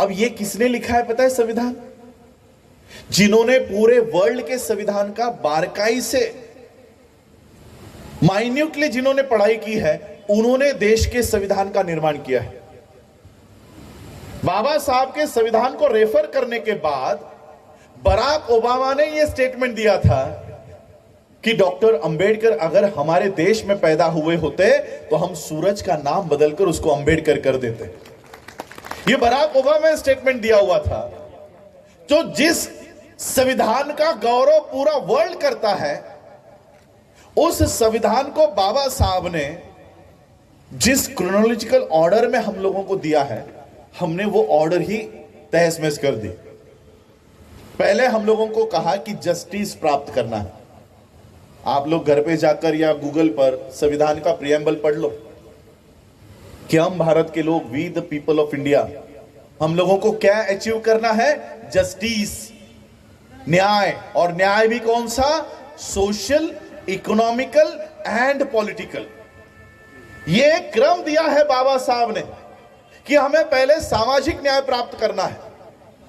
अब ये किसने लिखा है पता है? संविधान। जिन्होंने पूरे वर्ल्ड के संविधान का बारकाई से माइन्यूटली जिन्होंने पढ़ाई की है, उन्होंने देश के संविधान का निर्माण किया है। बाबा साहब के संविधान को रेफर करने के बाद बराक ओबामा ने यह स्टेटमेंट दिया था कि डॉक्टर अंबेडकर अगर हमारे देश में पैदा हुए होते तो हम सूरज का नाम बदलकर उसको अंबेडकर कर देते। यह बराक ओबामा ने स्टेटमेंट दिया हुआ था। तो जिस संविधान का गौरव पूरा वर्ल्ड करता है, उस संविधान को बाबा साहब ने जिस क्रोनोलॉजिकल ऑर्डर में हम लोगों को दिया है, हमने वो ऑर्डर ही तहस महस कर दी। पहले हम लोगों को कहा कि जस्टिस प्राप्त करना है। आप लोग घर पे जाकर या गूगल पर संविधान का प्रियम्बल पढ़ लो कि हम भारत के लोग, we the people of India, हम लोगों को क्या अचीव करना है? जस्टिस, न्याय। और न्याय भी कौन सा? Social, economical and political. यह क्रम दिया है बाबा साहब ने कि हमें पहले सामाजिक न्याय प्राप्त करना है,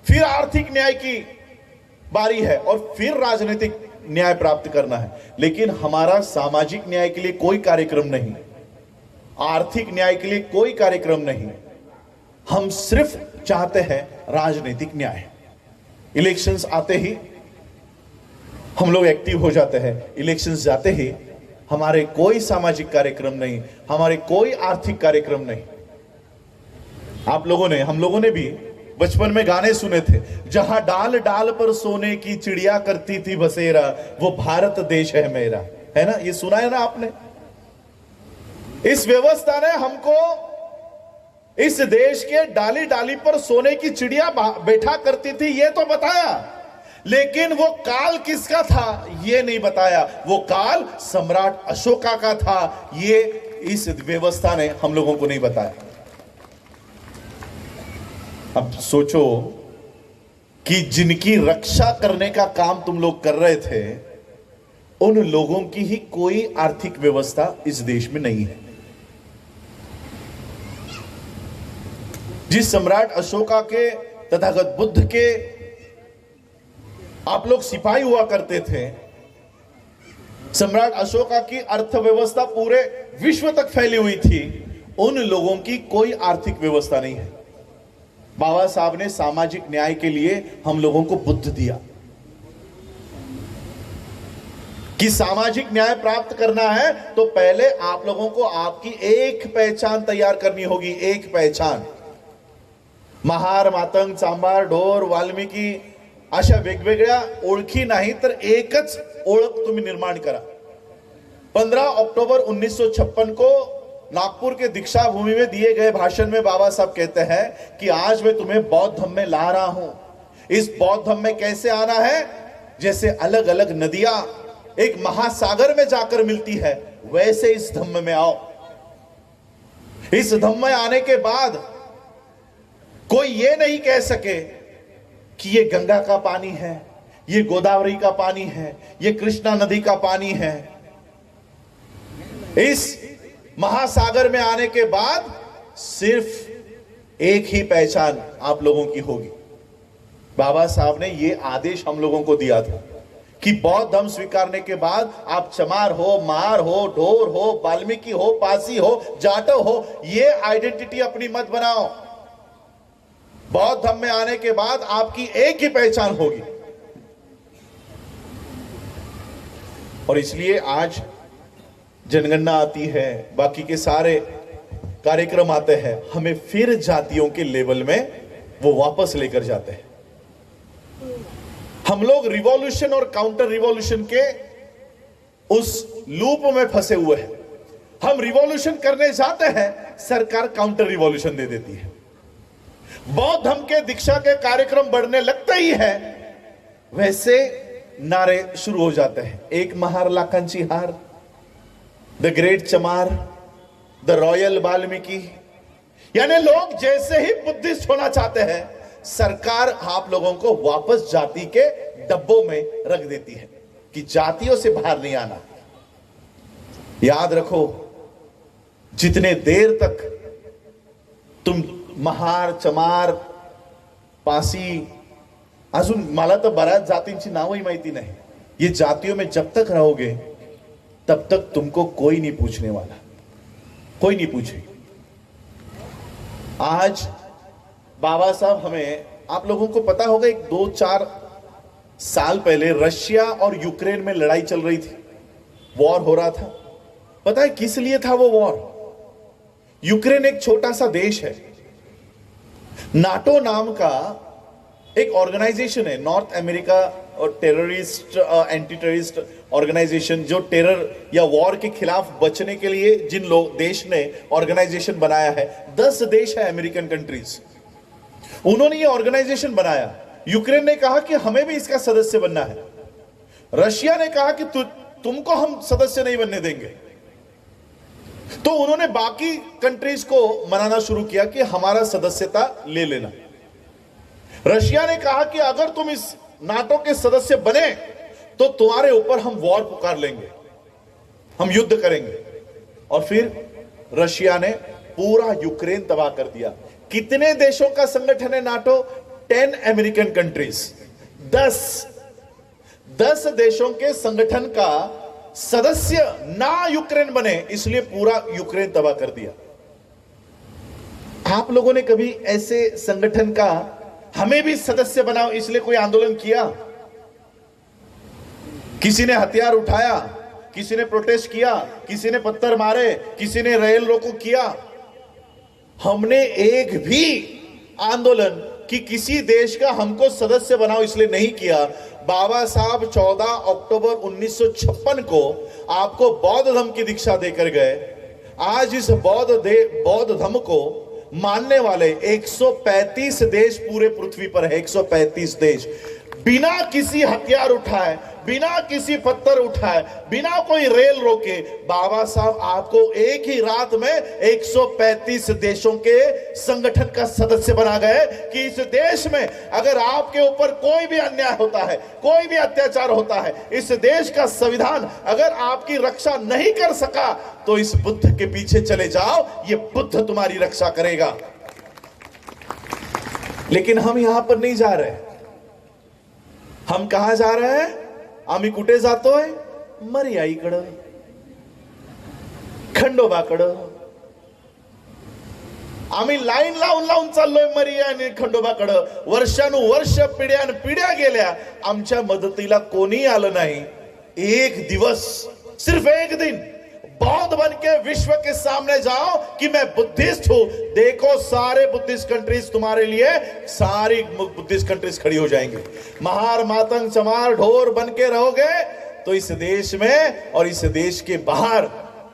फिर आर्थिक न्याय की बारी है और फिर राजनीतिक न्याय प्राप्त करना है। लेकिन हमारा सामाजिक न्याय के लिए कोई कार्यक्रम नहीं, आर्थिक न्याय के लिए कोई कार्यक्रम नहीं। हम सिर्फ चाहते हैं राजनीतिक न्याय। इलेक्शंस आते ही हम लोग एक्टिव हो जाते हैं, इलेक्शंस जाते ही हमारे कोई सामाजिक कार्यक्रम नहीं, हमारे कोई आर्थिक कार्यक्रम नहीं। आप लोगों ने, हम लोगों ने भी बचपन में गाने सुने थे, जहां डाल डाल पर सोने की चिड़िया करती थी बसेरा, वो भारत देश है मेरा, है ना? ये सुना है ना आपने? इस व्यवस्था ने हमको इस देश के डाली डाली पर सोने की चिड़िया बैठा करती थी, ये तो बताया, लेकिन वो काल किसका था ये नहीं बताया। वो काल सम्राट अशोका का था, ये इस व्यवस्था ने हम लोगों को नहीं बताया। अब सोचो कि जिनकी रक्षा करने का काम तुम लोग कर रहे थे, उन लोगों की ही कोई आर्थिक व्यवस्था इस देश में नहीं है। जिस सम्राट अशोका के, तथागत बुद्ध के आप लोग सिपाही हुआ करते थे, सम्राट अशोका की अर्थव्यवस्था पूरे विश्व तक फैली हुई थी, उन लोगों की कोई आर्थिक व्यवस्था नहीं है। बाबा साहब ने सामाजिक न्याय के लिए हम लोगों को बुद्ध दिया कि सामाजिक न्याय प्राप्त करना है तो पहले आप लोगों को आपकी एक पहचान तैयार करनी होगी। एक पहचान, महार, मातंग, चांभार, ढोर, वाल्मिकी अशा वेगवेगळ्या ओळखी नाही तर एकच ओळख तुम्ही निर्माण करा। 15 अक्टूबर 1956 को नागपुर के दीक्षा भूमि में दिए गए भाषण में बाबा साहब कहते हैं कि आज मैं तुम्हें बौद्ध धम्म में ला रहा हूं। इस बौद्ध धम्म में कैसे आना है? जैसे अलग अलग नदियां एक महासागर में जाकर मिलती है, वैसे इस धम्म में आओ। इस धम्म में आने के बाद कोई ये नहीं कह सके कि ये गंगा का पानी है, ये गोदावरी का पानी है, ये कृष्णा नदी का पानी है। इस महासागर में आने के बाद सिर्फ एक ही पहचान आप लोगों की होगी। बाबा साहब ने यह आदेश हम लोगों को दिया था कि बौद्ध धर्म स्वीकारने के बाद आप चमार हो, मार हो, ढोर हो, वाल्मीकि हो, पासी हो, जाटव हो, ये आइडेंटिटी अपनी मत बनाओ। बौद्ध धर्म में आने के बाद आपकी एक ही पहचान होगी। और इसलिए आज जनगणना आती है, बाकी के सारे कार्यक्रम आते हैं, हमें फिर जातियों के लेवल में वो वापस लेकर जाते हैं। हम लोग रिवॉल्यूशन और काउंटर रिवॉल्यूशन के उस लूप में फंसे हुए हैं। हम रिवॉल्यूशन करने जाते हैं, सरकार काउंटर रिवॉल्यूशन दे देती है। बौद्ध धर्म के दीक्षा के कार्यक्रम बढ़ने लगते ही है, वैसे नारे शुरू हो जाते हैं। एक महार लाखांची हार, द ग्रेट चमार, द रॉयल वाल्मीकि। यानी लोग जैसे ही बुद्धिस्ट होना चाहते हैं, सरकार आप लोगों को वापस जाति के डब्बों में रख देती है कि जातियों से बाहर नहीं आना। याद रखो, जितने देर तक तुम महार, चमार, पासी, अजून मला तर बऱ्याच जातींची नावही माहिती नाही. ये जातियों में जब तक रहोगे तब तक तुमको कोई नहीं पूछने वाला, कोई नहीं पूछे. आज बाबा साहब, हमें, आप लोगों को पता होगा, एक 2-4 साल पहले रशिया और यूक्रेन में लड़ाई चल रही थी, वॉर हो रहा था. पता है किस लिए था वो वॉर? यूक्रेन एक छोटा सा देश है. नाटो नाम का एक ऑर्गेनाइजेशन है, नॉर्थ अमेरिका और टेररिस्ट एंटी टेररिस्ट ऑर्गेनाइजेशन, जो टेरर या वॉर के खिलाफ बचने के लिए जिन लोग देश ने ऑर्गेनाइजेशन बनाया है, 10 देश है अमेरिकन कंट्रीज, उन्होंने ये ऑर्गेनाइजेशन बनाया. यूक्रेन ने कहा कि हमें भी इसका सदस्य बनना है. रशिया ने कहा कि तुमको हम सदस्य नहीं बनने देंगे. तो उन्होंने बाकी कंट्रीज को मनाना शुरू किया कि हमारा सदस्यता ले लेना. रशिया ने कहा कि अगर तुम इस नाटो के सदस्य बने तो तुम्हारे ऊपर हम वॉर पुकार लेंगे, हम युद्ध करेंगे. और फिर रशिया ने पूरा यूक्रेन तबाह कर दिया. कितने देशों का संगठन है नाटो? 10 अमेरिकन कंट्रीज, 10 देशों के संगठन का सदस्य ना यूक्रेन बने, इसलिए पूरा यूक्रेन तबाह कर दिया. आप लोगों ने कभी ऐसे संगठन का हमें भी सदस्य बनाओ इसलिए कोई आंदोलन किया? किसी ने हथियार उठाया, किसी ने प्रोटेस्ट किया, किसी ने पत्थर मारे, किसी ने रेल रोको किया? हमने एक भी आंदोलन कि किसी देश का हमको सदस्य बनाओ इसलिए नहीं किया. बाबा साहब 14 अक्टूबर 1956 को आपको बौद्ध धर्म की दीक्षा देकर गए. आज इस बौद्ध धर्म को मानने वाले 135 देश पूरे पृथ्वी पर है. 135 देश बिना किसी हथियार उठाए, बिना किसी पत्थर उठाए, बिना कोई रेल रोके, बाबा साहब आपको एक ही रात में 135 देशों के संगठन का सदस्य बना गए कि इस देश में अगर आपके ऊपर कोई भी अन्याय होता है, कोई भी अत्याचार होता है, इस देश का संविधान अगर आपकी रक्षा नहीं कर सका तो इस बुद्ध के पीछे चले जाओ, ये बुद्ध तुम्हारी रक्षा करेगा. लेकिन हम यहां पर नहीं जा रहे. हम कहां जा रहे हैं? आम्ही कुठे जातोय? मर्याईकडं, खंडोबाकडं. आम्ही लाईन लावून चाललोय मर्या आणि खंडोबाकडं. वर्षानुवर्ष, पिढ्यान पिढ्या गेल्या, आमच्या मदतीला कोणी आलं नाही. एक दिवस, सिर्फ एक दिन बौद्ध बन के विश्व के सामने जाओ कि मैं बुद्धिस्ट हूं. देखो सारे बुद्धिस्ट कंट्रीज तुम्हारे लिए, सारी बुद्धिस्ट कंट्रीज खड़ी हो जाएंगी. महार मातंग चमार ढोर बन के रहोगे तो इस देश में और इस देश के बाहर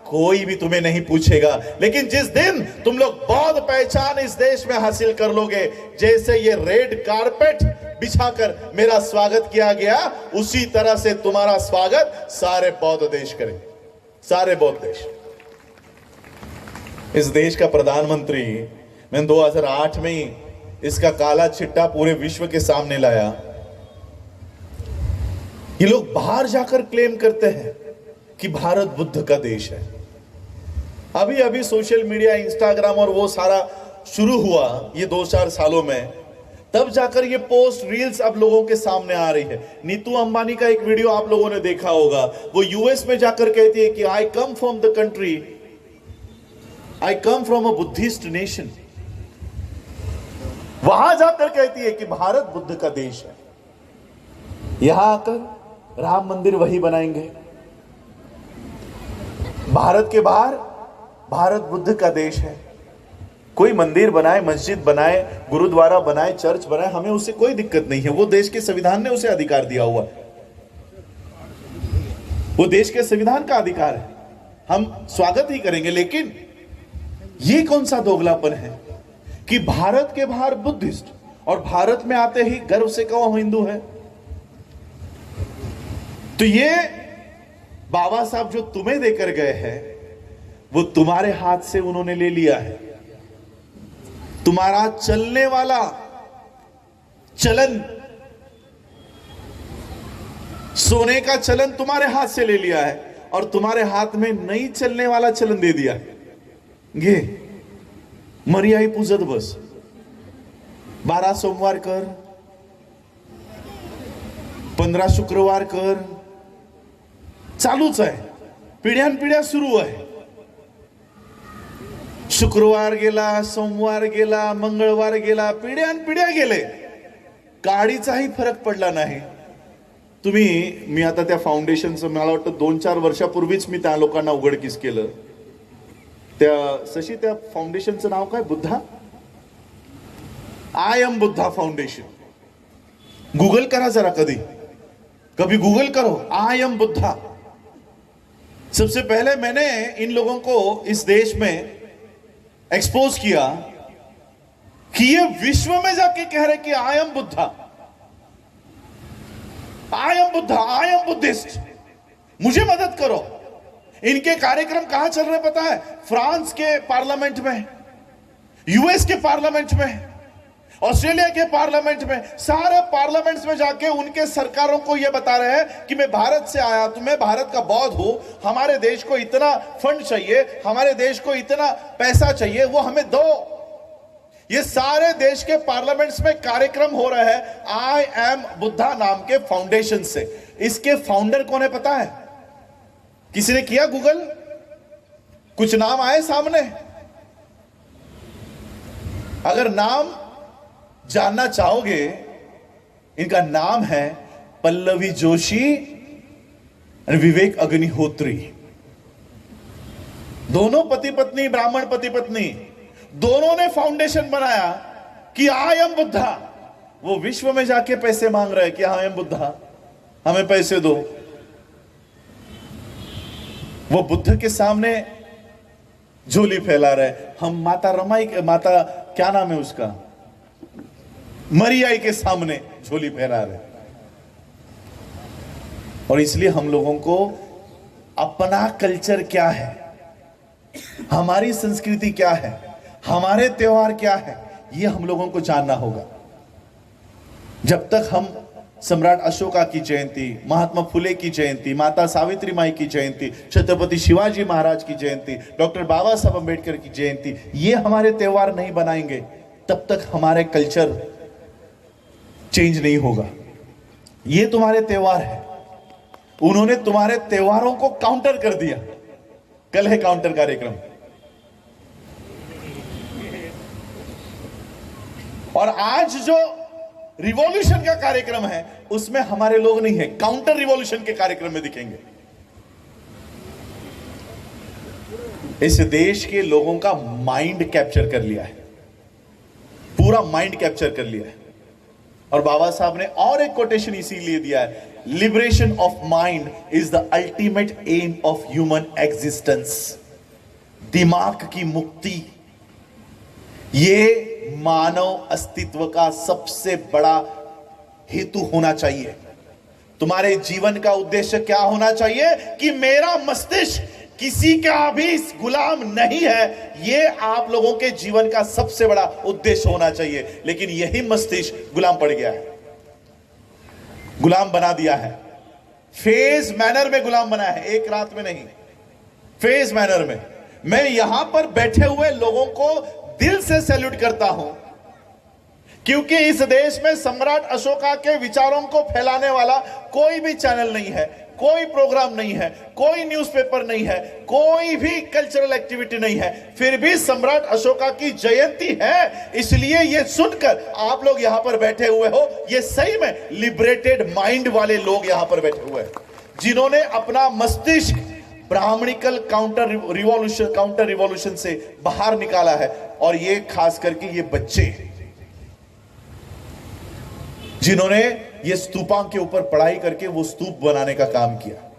कोई भी तुम्हें नहीं पूछेगा. लेकिन जिस दिन तुम लोग बौद्ध पहचान इस देश में हासिल कर लोगे, जैसे ये रेड कारपेट बिछाकर मेरा स्वागत किया गया, उसी तरह से तुम्हारा स्वागत सारे बौद्ध देश करेंगे, सारे बौद्ध देश. इस देश का प्रधानमंत्री मैंने 2008 में ही इसका काला चिट्टा पूरे विश्व के सामने लाया. ये लोग बाहर जाकर क्लेम करते हैं कि भारत बुद्ध का देश है. अभी अभी सोशल मीडिया, इंस्टाग्राम और वो सारा शुरू हुआ ये 2-4 सालों में, तब जाकर ये पोस्ट, रील्स अब लोगों के सामने आ रही है. नीतू अंबानी का एक वीडियो आप लोगों ने देखा होगा. वो यूएस में जाकर कहती है कि I come from the country, I come from a Buddhist nation. वहां जाकर कहती है कि भारत बुद्ध का देश है. यहां आकर राम मंदिर वही बनाएंगे. भारत के बाहर भारत बुद्ध का देश है. कोई मंदिर बनाए, मस्जिद बनाए, गुरुद्वारा बनाए, चर्च बनाए, हमें उससे कोई दिक्कत नहीं है. वो देश के संविधान ने उसे अधिकार दिया हुआ है, वो देश के संविधान का अधिकार है, हम स्वागत ही करेंगे. लेकिन ये कौन सा दोगलापन है कि भारत के बाहर बुद्धिस्ट और भारत में आते ही गर्व से कहो हिंदू है. तो ये बाबा साहब जो तुम्हें देकर गए हैं वो तुम्हारे हाथ से उन्होंने ले लिया है. तुम्हारा चलने वाला चलन, सोने का चलन तुम्हारे हाथ से ले लिया है और तुम्हारे हाथ में नहीं चलने वाला चलन दे दिया. घे मर्याई पूजत बस. 12 सोमवार कर, 15 शुक्रवार कर, चालूच आहे. पिढ्यानपिढ्या सुरू आहे. शुक्रवार गेला, सोमवार गेला, मंगळवार गेला, पिढ्यानपिढ्या गेले, काडीचाही फरक पडला नाही. मी आता त्या फाउंडेशनचं मला वाटतं 2-4 वर्षापूर्वीच मी त्या लोकांना उघडकीस केलं. त्या फाउंडेशनचं नाव काय? Buddha, I am Buddha foundation. Google करा जरा, कभी गूगल करो आई एम बुद्धा. सबसे पहले मैंने इन लोगों को इस देश में एक्सपोज किया कि ये विश्व में जाके कह रहे कि I am Buddha, I am Buddha, I am Buddhist, मुझे मदद करो. इनके कार्यक्रम कहां चल रहे पता है? फ्रांस के पार्लियामेंट में, यूएस के पार्लियामेंट में, ऑस्ट्रेलिया के पार्लियामेंट में, सारे पार्लियामेंट्स में जाके उनके सरकारों को यह बता रहे हैं कि मैं भारत से आया, तो मैं भारत का बौद्ध हूं, हमारे देश को इतना फंड चाहिए, हमारे देश को इतना पैसा चाहिए, वो हमें दो. ये सारे देश के पार्लियामेंट्स में कार्यक्रम हो रहे हैं आई एम बुद्धा नाम के फाउंडेशन से. इसके फाउंडर कौन है पता है? किसी ने किया गूगल? कुछ नाम आए सामने? अगर नाम जानना चाहोगे, इनका नाम है पल्लवी जोशी और विवेक अग्निहोत्री. दोनों पति पत्नी, ब्राह्मण पति पत्नी, दोनों ने फाउंडेशन बनाया कि आई एम बुद्धा. वो विश्व में जाके पैसे मांग रहे हैं कि आई एम बुद्धा, हमें पैसे दो. वो बुद्ध के सामने झोली फैला रहे. हम माता रमाई, माता क्या नाम है उसका, मरियाई के सामने झोली फहरा रहे. और इसलिए हम लोगों को अपना कल्चर क्या है, हमारी संस्कृति क्या है, हमारे त्योहार क्या है, ये हम लोगों को जानना होगा. जब तक हम सम्राट अशोका की जयंती, महात्मा फुले की जयंती, माता सावित्री माई की जयंती, छत्रपति शिवाजी महाराज की जयंती, डॉक्टर बाबा साहब अम्बेडकर की जयंती, ये हमारे त्योहार नहीं बनाएंगे, तब तक हमारे कल्चर चेंज नहीं होगा. ये तुम्हारे त्योहार है, उन्होंने तुम्हारे त्योहारों को काउंटर कर दिया. कल है काउंटर कार्यक्रम. और आज जो रिवॉल्यूशन का कार्यक्रम है उसमें हमारे लोग नहीं है, काउंटर रिवॉल्यूशन के कार्यक्रम में दिखेंगे. इस देश के लोगों का माइंड कैप्चर कर लिया है, पूरा माइंड कैप्चर कर लिया है. और बाबा साहब ने और एक कोटेशन इसीलिए दिया है, liberation of mind is the ultimate aim of human existence. दिमाग की मुक्ति ये मानव अस्तित्व का सबसे बड़ा हेतु होना चाहिए. तुम्हारे जीवन का उद्देश्य क्या होना चाहिए कि मेरा मस्तिष्क किसी का भी गुलाम नहीं है. ये आप लोगों के जीवन का सबसे बड़ा उद्देश्य होना चाहिए. लेकिन यही मस्तिष्क गुलाम पड़ गया है, गुलाम बना दिया है. फेज मैनर में गुलाम बना है, एक रात में नहीं, फेज मैनर में. मैं यहां पर बैठे हुए लोगों को दिल से सैल्यूट करता हूं, क्योंकि इस देश में सम्राट अशोका के विचारों को फैलाने वाला कोई भी चैनल नहीं है, कोई प्रोग्राम नहीं है, कोई न्यूज़पेपर नहीं है, कोई भी कल्चरल एक्टिविटी नहीं है. फिर भी सम्राट अशोका की जयंती है, इसलिए ये सुनकर आप लोग यहां पर बैठे हुए हो. ये सही में लिबरेटेड माइंड वाले लोग यहां पर बैठे हुए हैं, जिन्होंने अपना मस्तिष्क ब्राह्मणिकल काउंटर रिवॉल्यूशन से बाहर निकाला है. और ये खास करके ये बच्चे जिन्होंने ये स्तूपों के ऊपर पढ़ाई करके वो स्तूप बनाने का काम किया.